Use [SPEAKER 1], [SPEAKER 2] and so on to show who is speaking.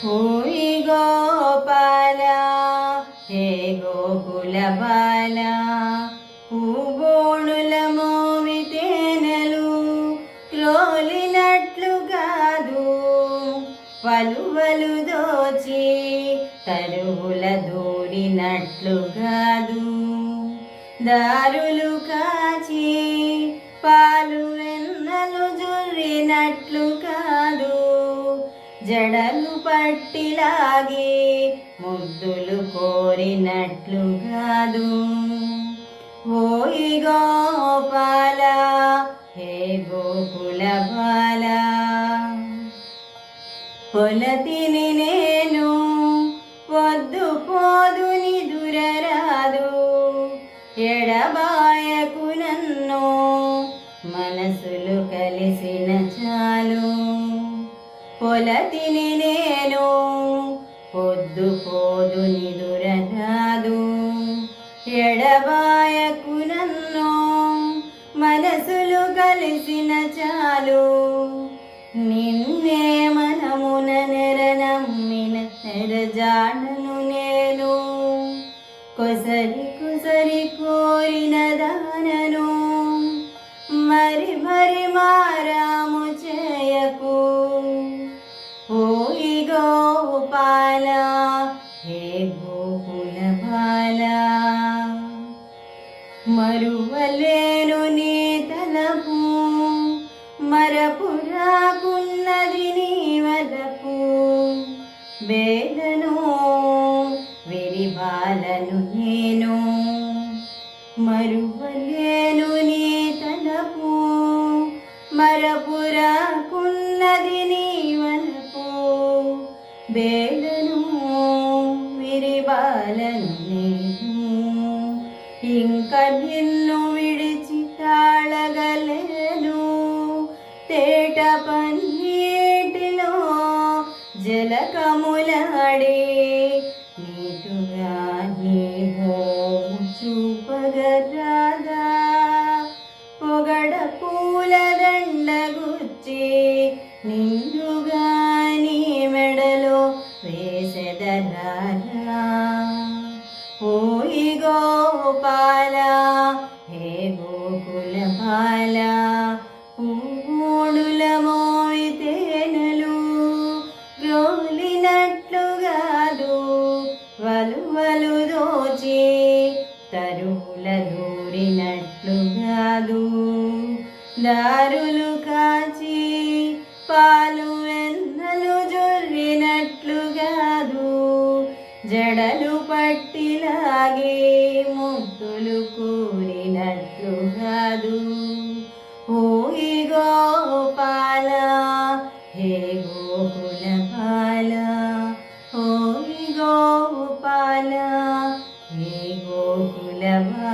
[SPEAKER 1] ఓయి గోపాల హే గోకుల బాల పూబోణుల మోవితేనెలు క్రోలినట్లు కాదు వలువలు దోచి తరువుల దూరినట్లు కాదు దారులు కాచి పాలు వెన్నలు జుర్రినట్లు కాదు జడలు పట్టిలాగి ముద్దులు కోరినట్లు కాదు ఓయి గోపాల హే గోకుల బాల పొలతిని నేను పొద్దు పోదు నిదురరాదు ఎడబాయకు నన్ను మనసులు కలిసిన చాలు పొలతిని నేను పొద్దు పోదు నిదురరాదు ఎడబాయకు నన్ను మనసులు కలిసిన చాలు నిన్నే మనమున నెరనమ్మిన నెరజాడను నేను కొసరి కొసరి కోరిన దానను మరి మరి మారాము చేయకు ఓయి గోపాల హే గోకుల బాల మరువలేను నీ తలపు మరపురాకున్నది నీ వలపు వేదను విరిబాలను నేను మరువలేను నీ తలపు మరపురాకున్నది నీ వలపు వేదను విరిబాలను నేను ఇంక నిన్ను విడిచి తాళగలేను తేట పన్నీటిలో జలకములాడే నీటుగా నీ హోము చూపగరాదా పొగడ పూల దండగుచ్చి నిండుగా నీ మెడలో వేసెదరారా ఓయి గోపాల హే గోకుల బాల పూడుల మోవితేనెలు గ్రోలినట్లు కాదు వలువలు దోచి తరువుల దూరినట్లు కాదు దారులు కాచి పాలు వెన్నలు జొర్రినట్లు కాదు జడలు పట్టిలాగే ముద్దులు కూరినట్లు కాదు ఓయి గోపాల హే గోకుల బాల ఓయి గోపాల హే గోకుల బాల.